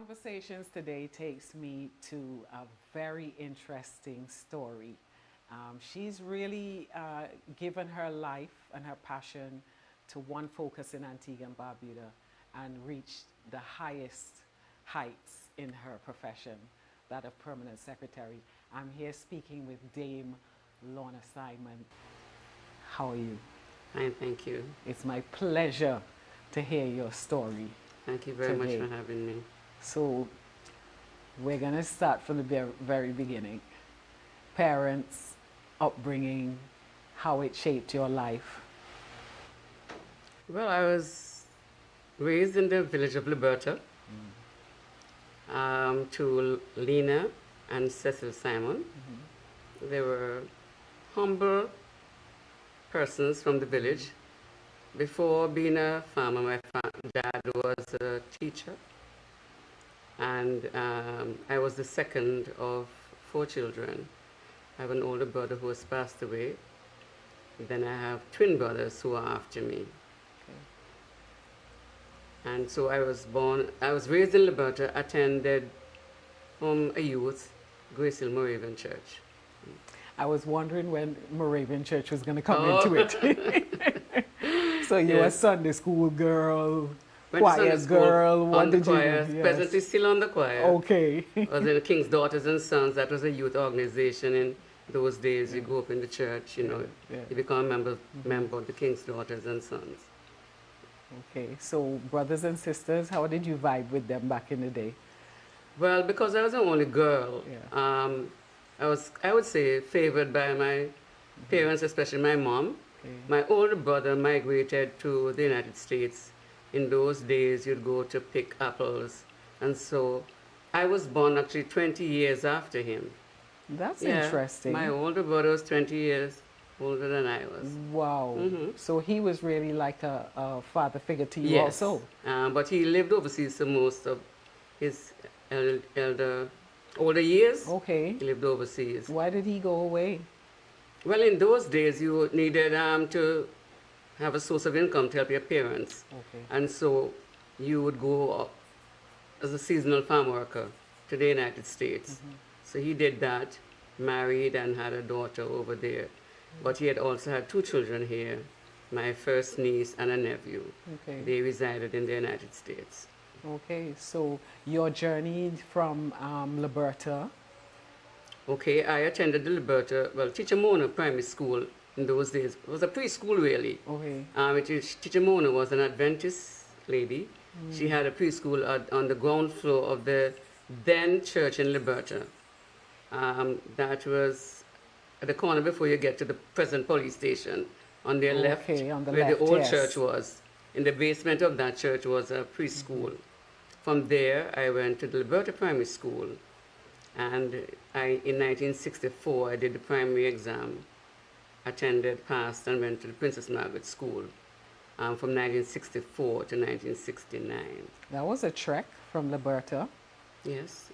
conversations today takes me to a very interesting story. She's really given her life and her passion to one focus in Antigua and Barbuda and reached the highest heights in her profession, that of permanent secretary. I'm here speaking with Dame Lorna Simon. How are you? Fine, thank you. It's my pleasure to hear your story. Thank you very today. much for having me. So we're going to start from the very beginning. Parents, upbringing, how it shaped your life. Well, I was raised in the village of Liberta to Lena and Cecil Simon. They were humble persons from the village. Before being a farmer, my dad was a teacher, and I was the second of 4 children. I have an older brother who has passed away. Then I have twin brothers who are after me. Okay. And so I was raised in Liberta, attended from a youth, Grace Hill Moravian Church. I was wondering when Moravian Church was going to come into it. So you were Sunday school girl, choir girl. What did you do? Yes. Presently still on the choir. Okay. I was in the King's Daughters and Sons. That was a youth organization in those days. You go up in the church, you become a member of the King's Daughters and Sons. Okay. So brothers and sisters, how did you vibe with them back in the day? Well, because I was the only girl, I would say, favored by my parents, especially my mom. Okay. My older brother migrated to the United States. In those days, you'd go to pick apples. And so I was born actually 20 years after him. That's interesting. My older brother was 20 years older than I was. Wow. So he was really like a father figure to you also. But he lived overseas for most of his older years. Okay. He lived overseas. Why did he go away? Well, in those days, you needed to have a source of income to help your parents. Okay. And so you would go as a seasonal farm worker to the United States. So he did that, married and had a daughter over there. But he had also had 2 children here, my first niece and a nephew. Okay. They resided in the United States. Okay, so your journey from Liberta. Okay, I attended the Liberta, Teacher Mona Primary School in those days. It was a preschool, really. Okay. Teacher Mona was an Adventist lady. She had a preschool on the ground floor of the then church in Liberta. That was at the corner before you get to the present police station. On their left, on the where left, the old church was. In the basement of that church was a preschool. From there, I went to the Liberta Primary School. And in 1964, I did the primary exam, attended, passed, and went to the Princess Margaret School from 1964 to 1969. That was a trek from Liberta. Yes.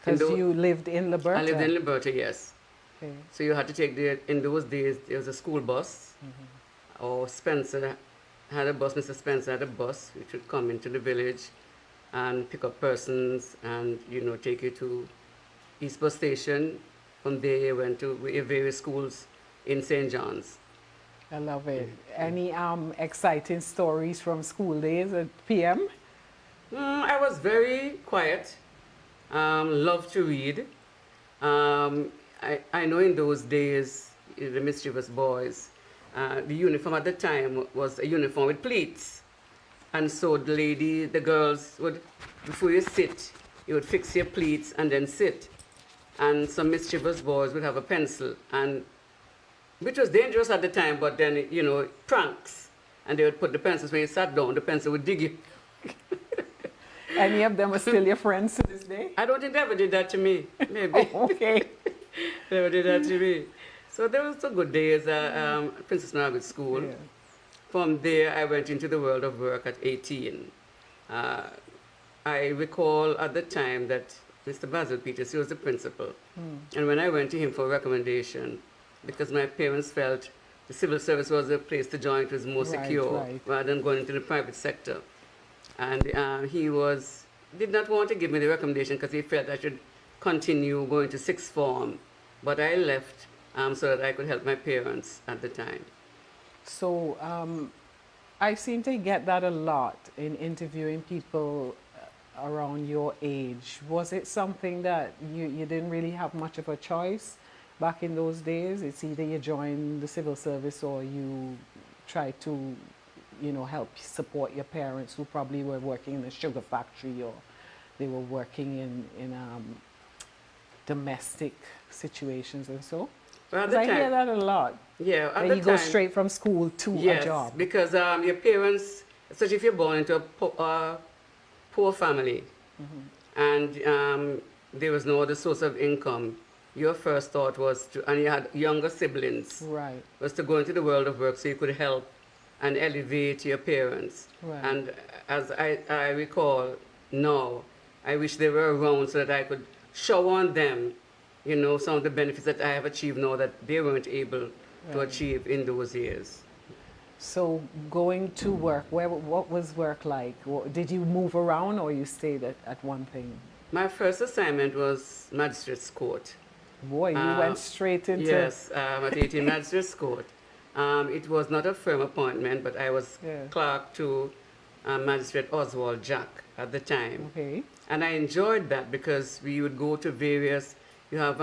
Because you lived in Liberta? I lived in Liberta, yes. Okay. So you had to take in those days, there was a school bus, or Spencer had a bus, Mr. Spencer had a bus, which would come into the village and pick up persons and, take you to East Bus Station. From there, you went to various schools in St. John's. I love it. Any exciting stories from school days at PM? I was very quiet, loved to read. I know in those days, the mischievous boys, the uniform at the time was a uniform with pleats. And so the girls would, before you sit, you would fix your pleats and then sit. And some mischievous boys would have a pencil, which was dangerous at the time, but then, pranks. And they would put the pencils, when you sat down, the pencil would dig you. Any of them are still your friends to this day? I don't think they ever did that to me, maybe. Okay. They never did that to me. So there was some good days at Princess Margaret School. Yeah. From there, I went into the world of work at 18. I recall at the time that Mr. Basil Peters, he was the principal. And when I went to him for a recommendation, because my parents felt the civil service was a place to join, it was more secure, rather than going into the private sector. And he was did not want to give me the recommendation because he felt I should continue going to sixth form. But I left so that I could help my parents at the time. So I seem to get that a lot in interviewing people around your age. Was it something that you didn't really have much of a choice back in those days? It's either you join the civil service or you try to, help support your parents who probably were working in a sugar factory or they were working in domestic situations and so. Well, I hear that a lot. Yeah, at that the you time, go straight from school to yes, a job. Because your parents, especially if you're born into a poor family, and there was no other source of income, your first thought was to, and you had younger siblings, Right. was to go into the world of work so you could help and elevate your parents. Right. And as I recall now, I wish they were around so that I could show on them, some of the benefits that I have achieved now that they weren't able to Right. achieve in those years. So going to work, what was work like? Did you move around or you stayed at one thing? My first assignment was magistrate's court. Boy, you went straight into... Yes, at 18 magistrate's court. It was not a firm appointment, but I was Yeah. clerk to Magistrate Oswald Jack at the time. Okay. And I enjoyed that because we would go to various, you have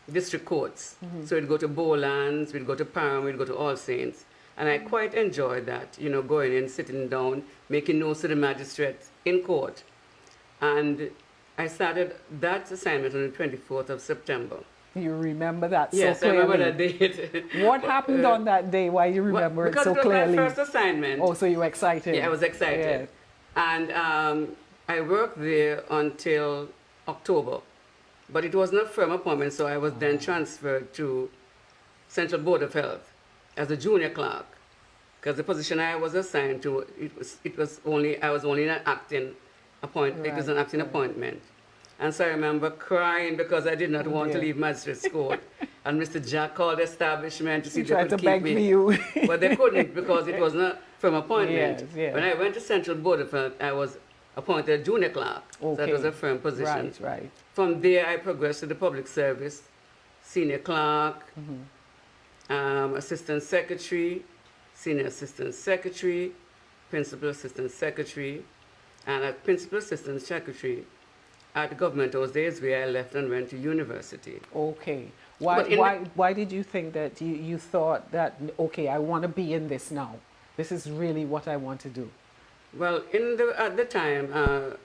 district courts. So we'd go to Bowlands, we'd go to Parham, we'd go to All Saints. And I quite enjoyed that, going in, sitting down, making notes to the magistrates in court. And I started that assignment on the 24th of September. You remember that Yes, so clearly? I remember that date. What happened on that day? Why you remember it so because clearly? it was my first assignment. Oh, so you were excited? Yeah, I was excited. And I worked there until October. But it wasn't a firm appointment, so I was then transferred to Central Board of Health as a junior clerk. Because the position I was assigned to, I was only an acting appointment. It was an acting appointment. And so I remember crying because I did not want to leave magistrate's court. And Mr. Jack called the establishment to see if they could keep me. Tried to beg for you. But they couldn't because it wasn't a firm appointment. Yes, yes. When I went to Central Board of Health, I was appointed junior clerk. So that was a firm position. Right. From there, I progressed to the public service, senior clerk, assistant secretary, senior assistant secretary, principal assistant secretary, and at principal assistant secretary at government those days where I left and went to university. Okay. Why did you think that you thought that, okay, I want to be in this now? This is really what I want to do. Well, at the time,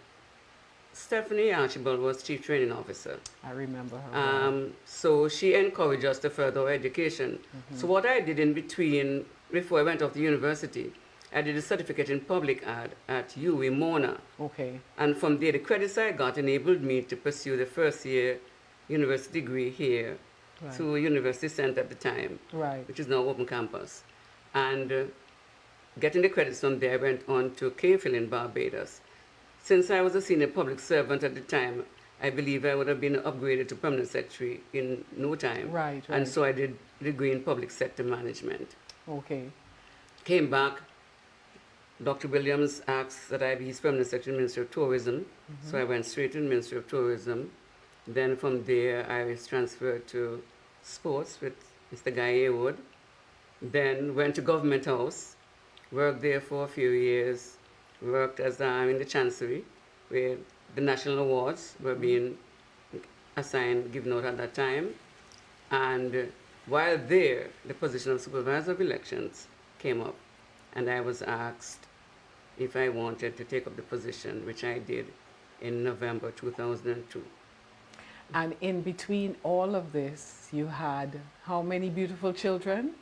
Stephanie Archibald was chief training officer. I remember her. So she encouraged us to further our education. So what I did in between, before I went off to university, I did a certificate in public art at LORNA. Okay. And from there, the credits I got enabled me to pursue the first year university degree here through University Center at the time, which is now open campus. And getting the credits from there, I went on to Cayfield in Barbados. Since I was a senior public servant at the time, I believe I would have been upgraded to permanent secretary in no time. Right. And so I did a degree in public sector management. Okay. Came back. Dr. Williams asked that I be his permanent secretary in the Ministry of Tourism. So I went straight to the Ministry of Tourism. Then from there, I was transferred to sports with Mr. Guy Haywood. Then went to Government House, worked there for a few years, worked as in the Chancery, where the national awards were being assigned, given out at that time. And while there, the position of supervisor of elections came up, and I was asked if I wanted to take up the position, which I did in November 2002. And in between all of this, you had how many beautiful children?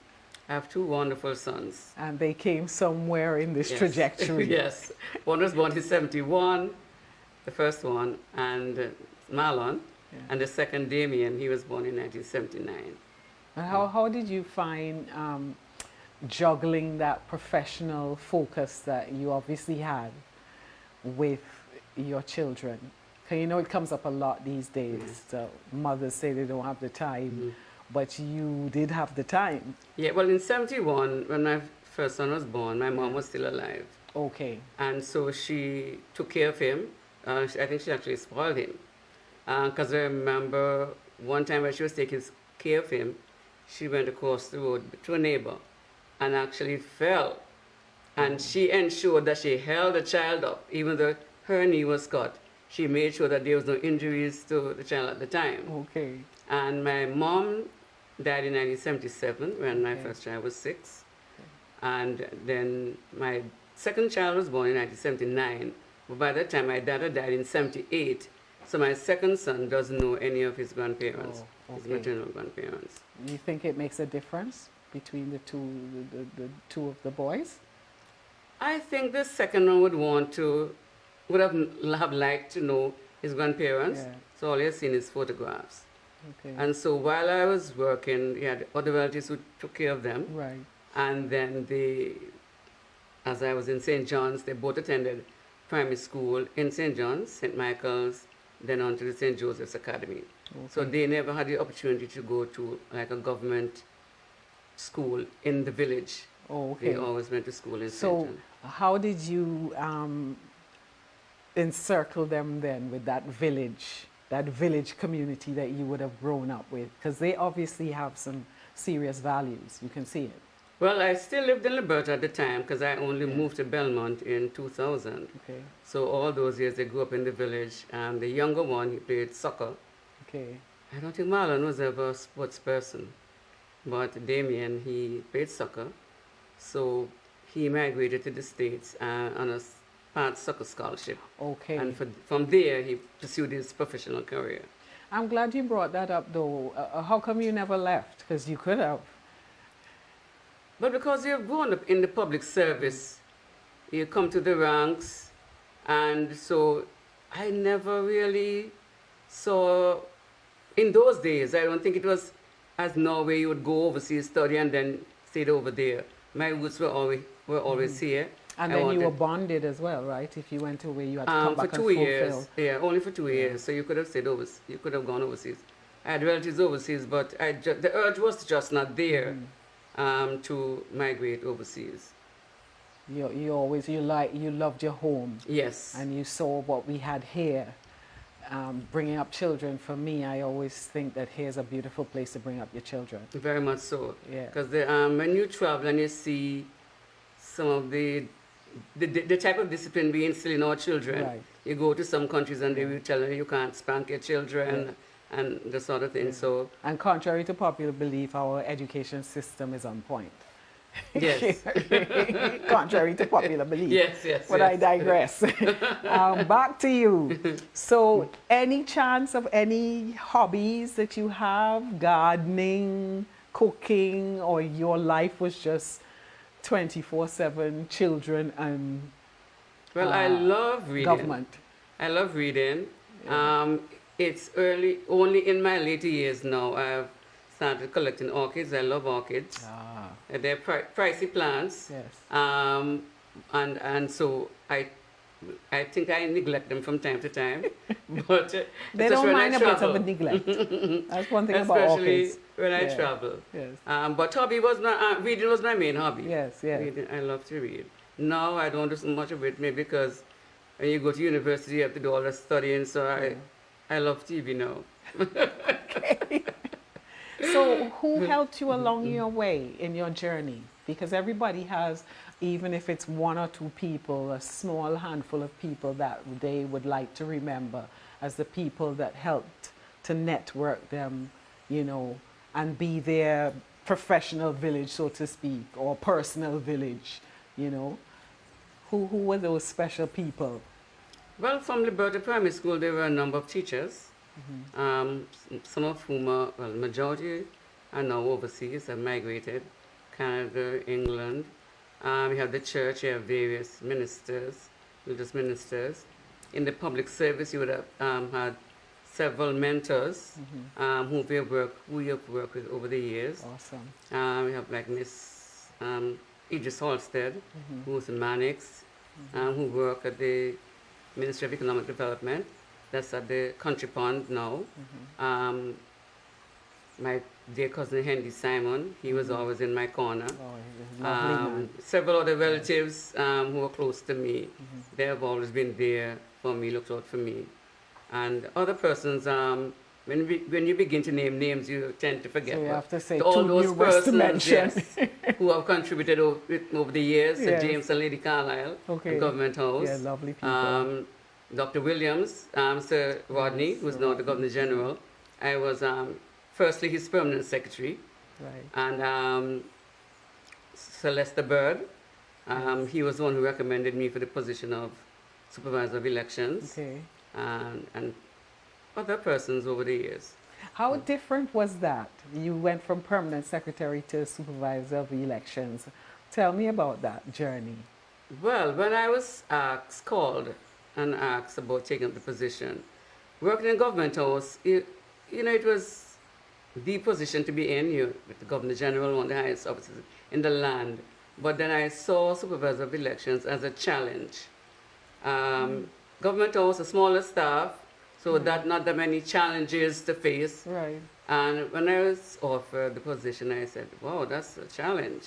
I have two wonderful sons. And they came somewhere in this trajectory. Yes. One was born in 71, the first one, and Marlon. And the second, Damien, he was born in 1979. And how did you find juggling that professional focus that you obviously had with your children? Because it comes up a lot these days. So mothers say they don't have the time, but you did have the time. Yeah, well, in 71, when my first son was born, my mom was still alive. Okay. And so she took care of him I think she actually spoiled him. Because I remember one time when she was taking care of him, she went across the road to a neighbor and actually fell. And she ensured that she held the child up, even though her knee was cut. She made sure that there was no injuries to the child at the time. Okay. And my mom died in 1977 when my Okay. first child was 6. And then my second child was born in 1979. But by that time, my dad had died in 78. So my second son doesn't know any of his grandparents, Oh, his okay. maternal grandparents. You think it makes a difference between the two of the boys? I think the second one would have liked to know his grandparents. Yeah. So all he has seen is photographs. Okay. And so while I was working, he had other relatives who took care of them. Right. And then as I was in St. John's, they both attended primary school in St. John's, St. Michael's, then on to the St. Joseph's Academy. So Okay. they never had the opportunity to go to like a government school in the village. Oh, okay. They always went to school in St. So, John's. how did you encircle them then with that village community that you would have grown up with? Because they obviously have some serious values. You can see it. Well, I still lived in Liberta at the time because I only moved to Belmont in 2000. Okay. So all those years they grew up in the village. The younger one, he played soccer. Okay. I don't think Marlon was ever a sports person, but Damien, he played soccer. So he migrated to the States on a part soccer scholarship. Okay. And from there, he pursued his professional career. I'm glad you brought that up, though. How come you never left? Because you could have. But because you've grown up in the public service, you come to the ranks, and so I never really saw, in those days, I don't think it was as now where you would go overseas, study, and then stay over there. My roots were always here. And I then you were wanted- bonded as well, right? If you went away, you had to come for back and 2 years. fulfill. Yeah, only for 2 years. So you could have stayed overseas. You could have gone overseas. I had relatives overseas, but the urge was just not there to migrate overseas. You loved your home, Yes. and you saw what we had here. Bringing up children, for me, I always think that here's a beautiful place to bring up your children. Very much so. Yeah. Because when you travel and you see some of the type of discipline we instill in our children, Right. you go to some countries and they will tell you you can't spank your children and the sort of thing. Yeah. So And contrary to popular belief, our education system is on point. yes, Contrary to popular belief. yes. But I digress. Back to you. So, any chance of any hobbies that you have? Gardening, cooking, or your life was just 24/7 children and Well, I love reading. government? I love reading. Yeah. It's only in my later years now I've started collecting orchids. I love orchids. They're pricey plants. Yes. And so I think I neglect them from time to time. But They especially don't when mind I a bit of travel. a neglect. That's one thing about Especially orchids. when I Yeah. travel. Yes. But reading was my main hobby. Yes, yes. Reading, I love to read. Now I don't do so much of it, maybe because when you go to university, you have to do all the studying. So I love TV now. So who helped you along your way in your journey? Because everybody has, even if it's one or two people, a small handful of people that they would like to remember as the people that helped to network them, and be their professional village, so to speak, or personal village, Who were those special people? Well, from Liberta Primary School, there were a number of teachers, some of whom majority are now overseas, have migrated, Canada, England. We have the church, you have various ministers, religious ministers. In the public service, you would have had several mentors who we have worked with over the years. Awesome. We have like Miss Idris Halstead, who's in Mannix, who work at the Ministry of Economic Development. That's at the Country Pond now. My dear cousin Henry Simon, he was always in my corner. Oh, he's a lovely man. Several other relatives who are close to me, they have always been there for me, looked out for me. And other persons, when you begin to name names, you tend to forget. So you But have to say all too those numerous to persons, mention. yes, who have contributed over the years, Sir Yes. James and Lady Carlisle, Okay. in Government House. Yeah, lovely people. Dr. Williams, Sir Rodney, Yes, who's Sir now the Rodney. Governor General. I was firstly his permanent secretary, Right. and Sir Lester Bird, he was the one who recommended me for the position of Supervisor of Elections, Okay. and other persons over the years. How different was that? You went from permanent secretary to supervisor of elections. Tell me about that journey. Well, when I was called and asked about taking up the position, working in Government House, it was the position to be in. You, with the Governor General, one of the highest officers in the land. But then I saw Supervisor of Elections as a challenge. Government House, a smaller staff, so that not that many challenges to face. Right. And when I was offered the position, I said, wow, that's a challenge.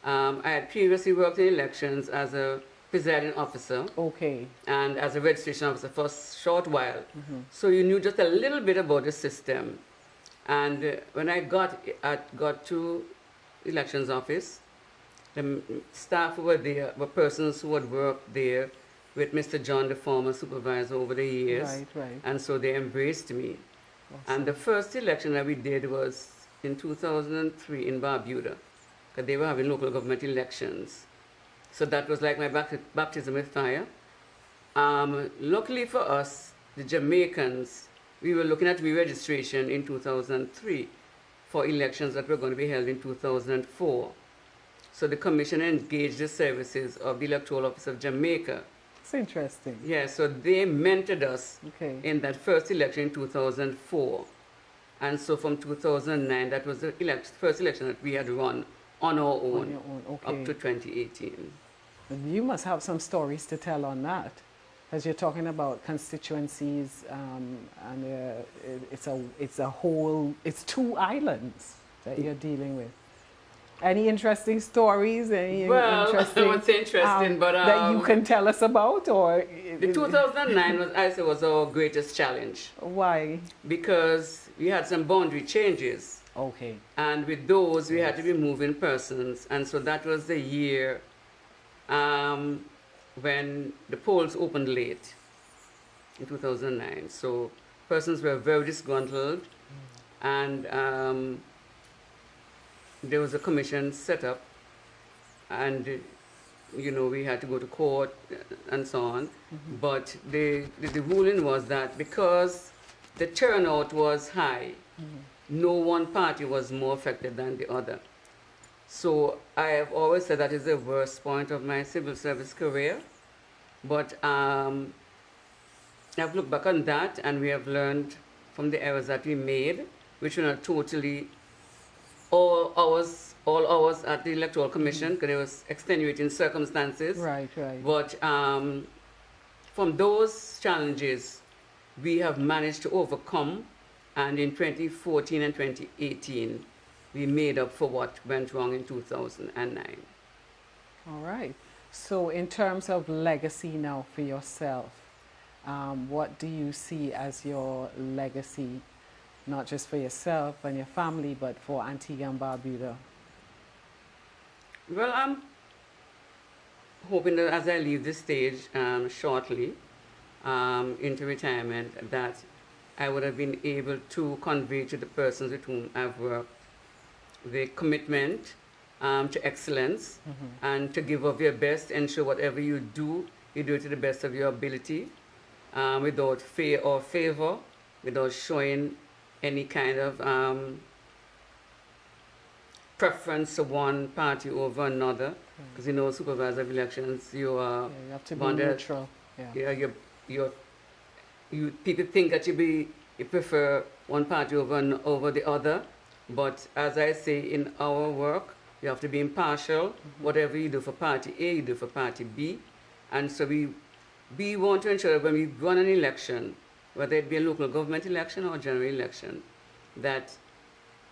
I had previously worked in elections as a presiding officer Okay. and as a registration officer for a short while. So you knew just a little bit about the system. And when I got to elections office, the staff who were there were persons who had worked there with Mr. John, the former supervisor, over the years. Right, right. And so they embraced me. Awesome. And the first election that we did was in 2003 in Barbuda, because they were having local government elections. So that was like my baptism with fire. Luckily for us, the Jamaicans, we were looking at re-registration in 2003 for elections that were going to be held in 2004. So the commission engaged the services of the Electoral Office of Jamaica. It's interesting. Yeah, so they mentored us Okay. in that first election in 2004. And so from 2009, that was the first election that we had run on our own, On your own. Okay. up to 2018. You must have some stories to tell on that, because you're talking about constituencies, and it's two islands that you're dealing with. Any interesting stories? Well, interesting, what's interesting, but that you can tell us about, or the 2009 was our greatest challenge why? because we had some boundary changes, Okay. and with those we had to be moving persons, and so that was the year when the polls opened late in 2009. So persons were very disgruntled, and there was a commission set up, and we had to go to court and so on. But the ruling was that because the turnout was high, no one party was more affected than the other. So I have always said that is the worst point of my civil service career. But I've looked back on that, and we have learned from the errors that we made, which were not totally all hours at the Electoral Commission, because there was extenuating circumstances. Right, right. But from those challenges, we have managed to overcome, and in 2014 and 2018, we made up for what went wrong in 2009. All right. So in terms of legacy now for yourself, what do you see as your legacy, not just for yourself and your family, but for Antigua and Barbuda? Well, I'm hoping that as I leave this stage shortly into retirement, that I would have been able to convey to the persons with whom I've worked the commitment to excellence and to give of your best, ensure whatever you do it to the best of your ability, without fear or favor, without showing any kind of preference to one party over another. Because supervisor of elections, you are You have to be bonded. neutral. Yeah. Yeah, people think that you prefer one party over the other, but as I say, in our work, you have to be impartial. Whatever you do for party A, you do for party B, and so we want to ensure that when we run an election, whether it be a local government election or a general election, that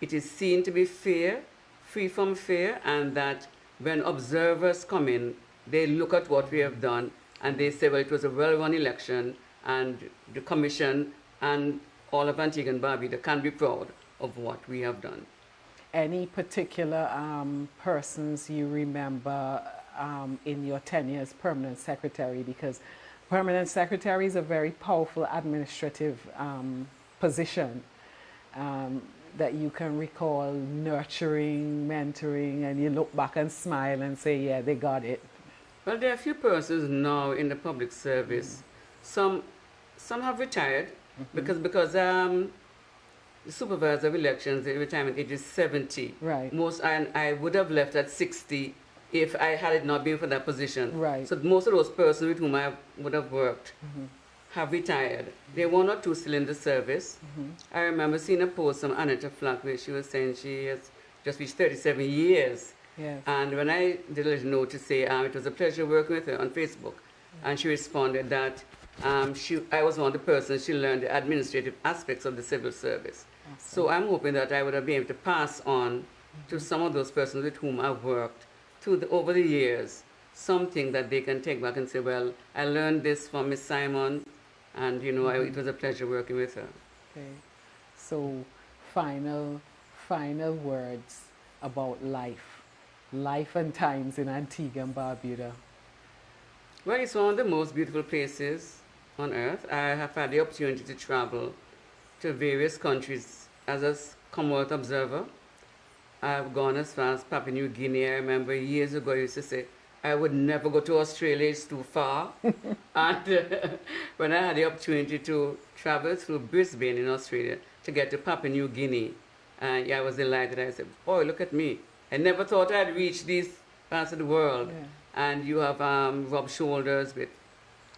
it is seen to be fair, free from fear, and that when observers come in, they look at what we have done and they say, well, it was a well-run election, and the commission and all of Antigua and Barbuda can be proud of what we have done. Any particular persons you remember in your tenure as permanent secretary? Because permanent secretary is a very powerful administrative position that you can recall nurturing, mentoring, and you look back and smile and say, yeah, they got it. Well, there are a few persons now in the public service. Some have retired because the supervisor of elections, the retirement age is 70. Right. Most, and I would have left at 60 if I had it not been for that position. Right. So most of those persons with whom I would have worked have retired. There are one or two still in the service. I remember seeing a post from Anita Flack where she was saying she has just reached 37 years. Yes. And when I did a little note to say it was a pleasure working with her on Facebook, and she responded that I was one of the persons she learned the administrative aspects of the civil service. Awesome. So I'm hoping that I would have been able to pass on to some of those persons with whom I've worked over the years something that they can take back and say, well, I learned this from Miss Simon, and it was a pleasure working with her. Okay. So final words about life and times in Antigua and Barbuda. Well, it's one of the most beautiful places on earth. I have had the opportunity to travel to various countries as a Commonwealth observer. I've gone as far as Papua New Guinea. I remember years ago I used to say, I would never go to Australia, it's too far. And when I had the opportunity to travel through Brisbane in Australia to get to Papua New Guinea, I was delighted. I said, boy, look at me. I never thought I'd reach these parts of the world. Yeah. And you have rubbed shoulders with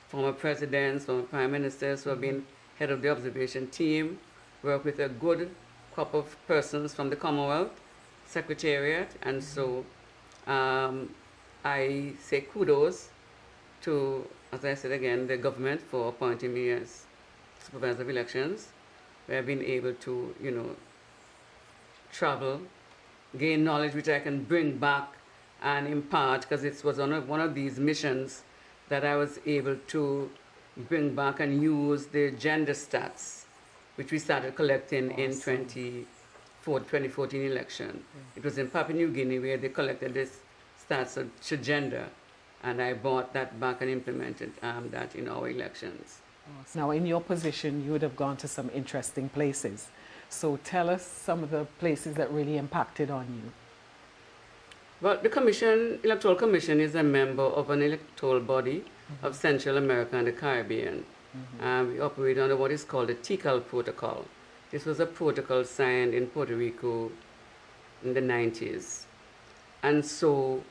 former presidents, former prime ministers who have been head of the observation team, work with a good crop of persons from the Commonwealth Secretariat. And so I say kudos to, as I said again, the government for appointing me as supervisor of elections, where I've been able to, travel, gain knowledge which I can bring back and impart, because it was one of these missions that I was able to bring back and use the gender stats, which we started collecting in 2014 election. It was in Papua New Guinea where they collected this stats to gender, and I brought that back and implemented that in our elections. Awesome. Now, in your position, you would have gone to some interesting places. So tell us some of the places that really impacted on you. Well, the Electoral Commission is a member of an electoral body of Central America and the Caribbean. We operate under what is called the TICAL protocol. This was a protocol signed in Puerto Rico in the 90s. And so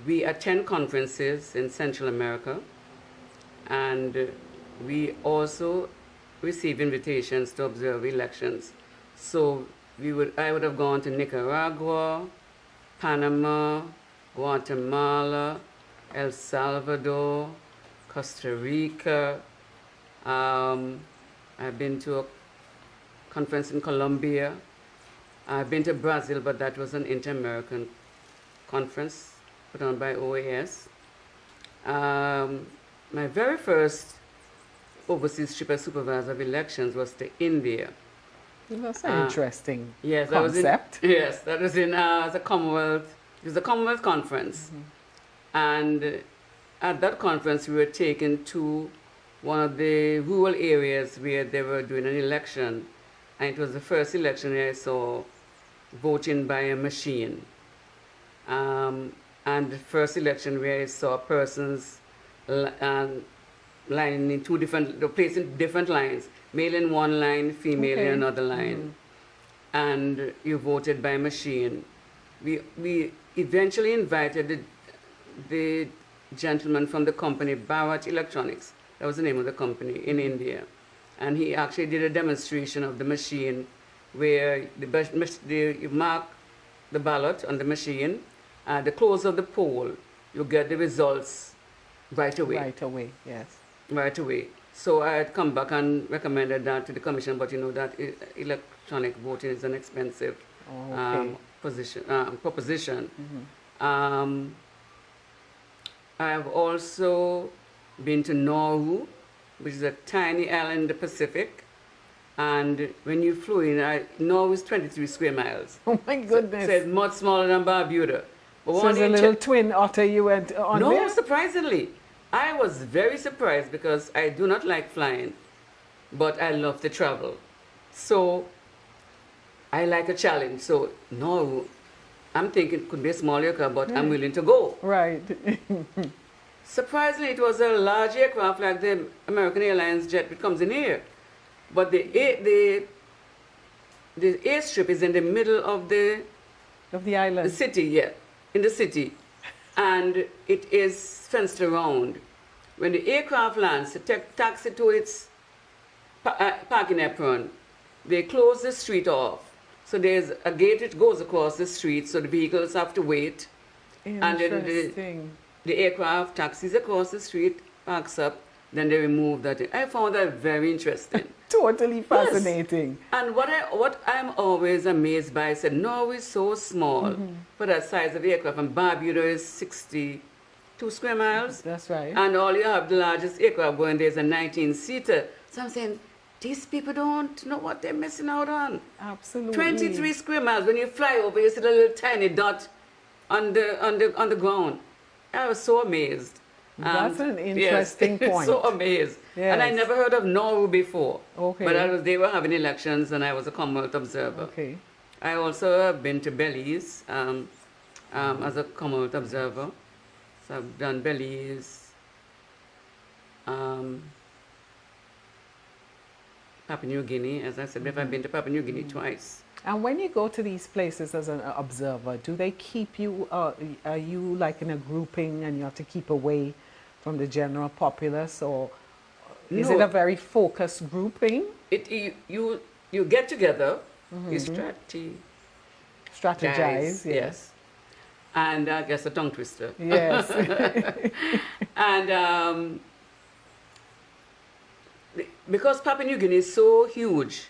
we attend conferences in Central America, and we also receive invitations to observe elections. So I would have gone to Nicaragua, Panama, Guatemala, El Salvador, Costa Rica. I've been to a conference in Colombia. I've been to Brazil, but that was an inter-American conference put on by OAS. My very first overseas trip as supervisor of elections was to India. That's an interesting concept. That was in the Commonwealth. It was a Commonwealth conference. And at that conference, we were taken to one of the rural areas where they were doing an election. And it was the first election where I saw voting by a machine. And the first election where I saw persons lining in placing different lines, male in one line, female in another line. And you voted by machine. We eventually invited the gentleman from the company, Bharat Electronics, that was the name of the company, in India. And he actually did a demonstration of the machine where you mark the ballot on the machine. At the close of the poll, you get the results right away. Right away, yes. Right away. So I had come back and recommended that to the commission, but that electronic voting is an expensive proposition. I have also been to Nauru, which is a tiny island in the Pacific. And when you flew in, Norway is 23 square miles. Oh my goodness. So it's much smaller than Barbuda. But So it's a little twin otter you went on No, there? surprisingly. I was very surprised because I do not like flying, but I love to travel. So I like a challenge. So no, I'm thinking it could be a small aircraft, but I'm willing to go. Right. Surprisingly, it was a large aircraft like the American Airlines jet that comes in here. But the airstrip is in the middle of the island. the city, yeah, in the city. And it is fenced around. When the aircraft lands, the taxi to its parking apron, they close the street off. So there's a gate which goes across the street, so the vehicles have to wait. And then the aircraft taxis across the street, parks up, then they remove that. I found that very interesting. Totally fascinating. Yes. And what I'm always amazed by, I said, Norway is so small for that size of aircraft, and Barbuda is 62 square miles. That's right. And all you have, the largest aircraft going there is a 19-seater. So I'm saying, these people don't know what they're missing out on. Absolutely. 23 square miles. When you fly over, you see the little tiny dot on the ground. I was so amazed. That's an interesting point. So amazed. Yes. And I never heard of Norway before. Okay. But they were having elections, and I was a Commonwealth observer. Okay. I also have been to Belize as a Commonwealth observer. So I've done Belize, Papua New Guinea. As I said, I've been to Papua New Guinea twice. And when you go to these places as an observer, do they keep you, are you like in a grouping and you have to keep away from the general populace, or is it a very focused grouping? You get together, you strategize, yes. And I guess a tongue twister. Yes. And because Papua New Guinea is so huge,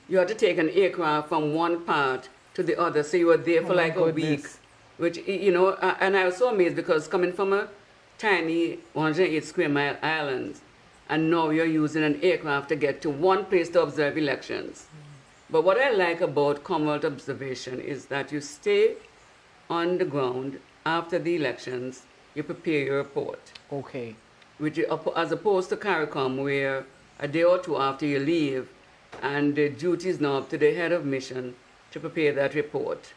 you had to take an aircraft from one part to the other. So you were there for like a week, which, and I was so amazed because coming from a tiny 108 square mile island, and now you're using an aircraft to get to one place to observe elections. But what I like about Commonwealth observation is that you stay on the ground after the elections, you prepare your report. Okay. Which, as opposed to CARICOM, where a day or two after you leave, and the duty is now up to the head of mission to prepare that report.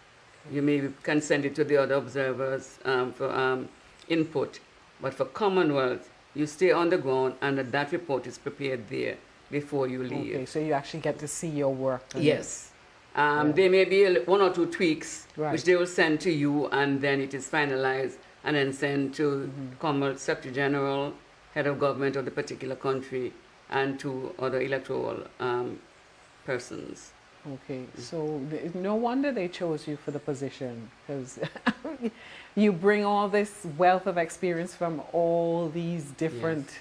You maybe can send it to the other observers for input. But for Commonwealth, you stay on the ground and that report is prepared there before you leave. Okay, so you actually get to see your work. Yes. There may be one or two tweaks, which they will send to you, and then it is finalized and then sent to Commonwealth Secretary General, head of government of the particular country, and to other electoral persons. Okay, so no wonder they chose you for the position, because you bring all this wealth of experience from all these different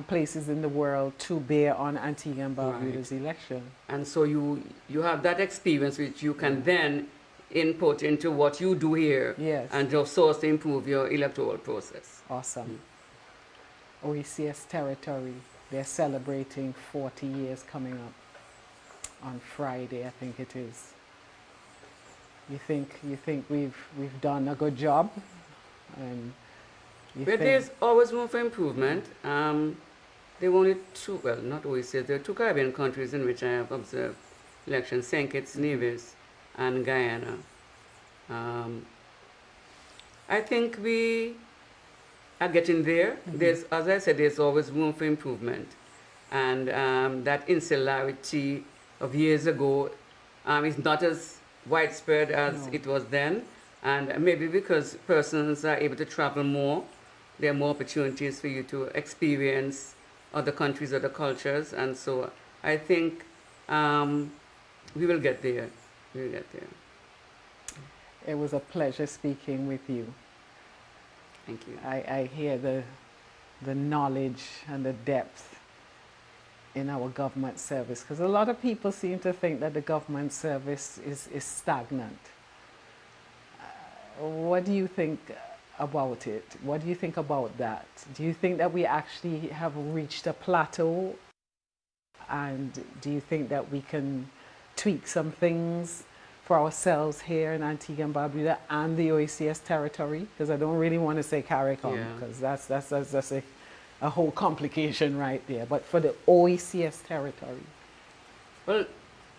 places in the world to bear on Antigua and Barbuda's election. And so you have that experience which you can then input into what you do here, and your source to improve your electoral process. Awesome. OECS territory, they're celebrating 40 years coming up on Friday, I think it is. You think we've done a good job? But there's always room for improvement. There were only two, well, not OECS, there are two Caribbean countries in which I have observed elections, St. Kitts, Nevis, and Guyana. I think we are getting there. There's, as I said, there's always room for improvement. And that insularity of years ago is not as widespread as it was then. And maybe because persons are able to travel more, there are more opportunities for you to experience other countries, other cultures. And so I think we will get there. We will get there. It was a pleasure speaking with you. Thank you. I hear the knowledge and the depth in our government service, because a lot of people seem to think that the government service is stagnant. What do you think about it. What do you think about that? Do you think that we actually have reached a plateau? And do you think that we can tweak some things for ourselves here in Antigua and Barbuda and the OECS territory? Because I don't really want to say CARICOM, because that's a whole complication right there. But for the OECS territory. Well,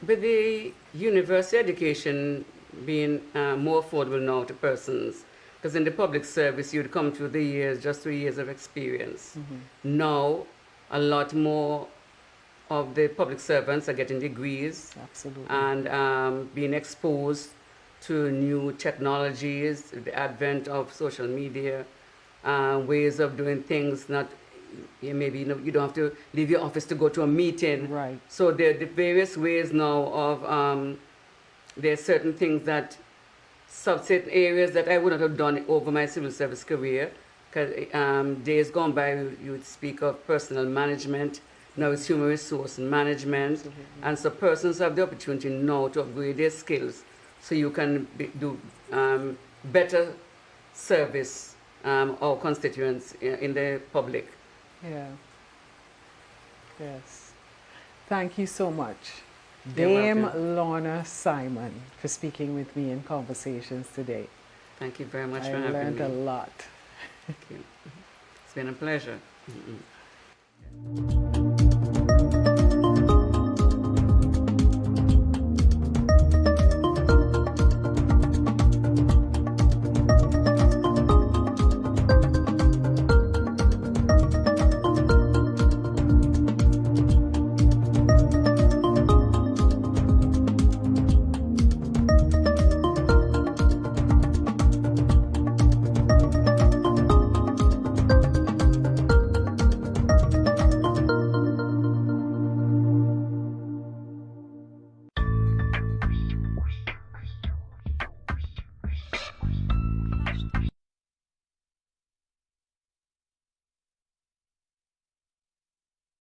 with the university education being more affordable now to persons, because in the public service you'd come through the years, just 3 years of experience. Now, a lot more of the public servants are getting degrees. Absolutely. And being exposed to new technologies, the advent of social media, ways of doing things. Not maybe you don't have to leave your office to go to a meeting. Right. So there are the various ways now of there are certain things that certain areas that I wouldn't have done over my civil service career. Because days gone by, you would speak of personal management. Now it's human resource management. Absolutely. And so persons have the opportunity now to upgrade their skills so you can do better service our constituents in the public. Yeah. Yes. Thank you so much, You're Dame welcome. Lorna Simon, for speaking with me in Conversations today. Thank you very much I for having learned me. a lot. Thank you. It's been a pleasure.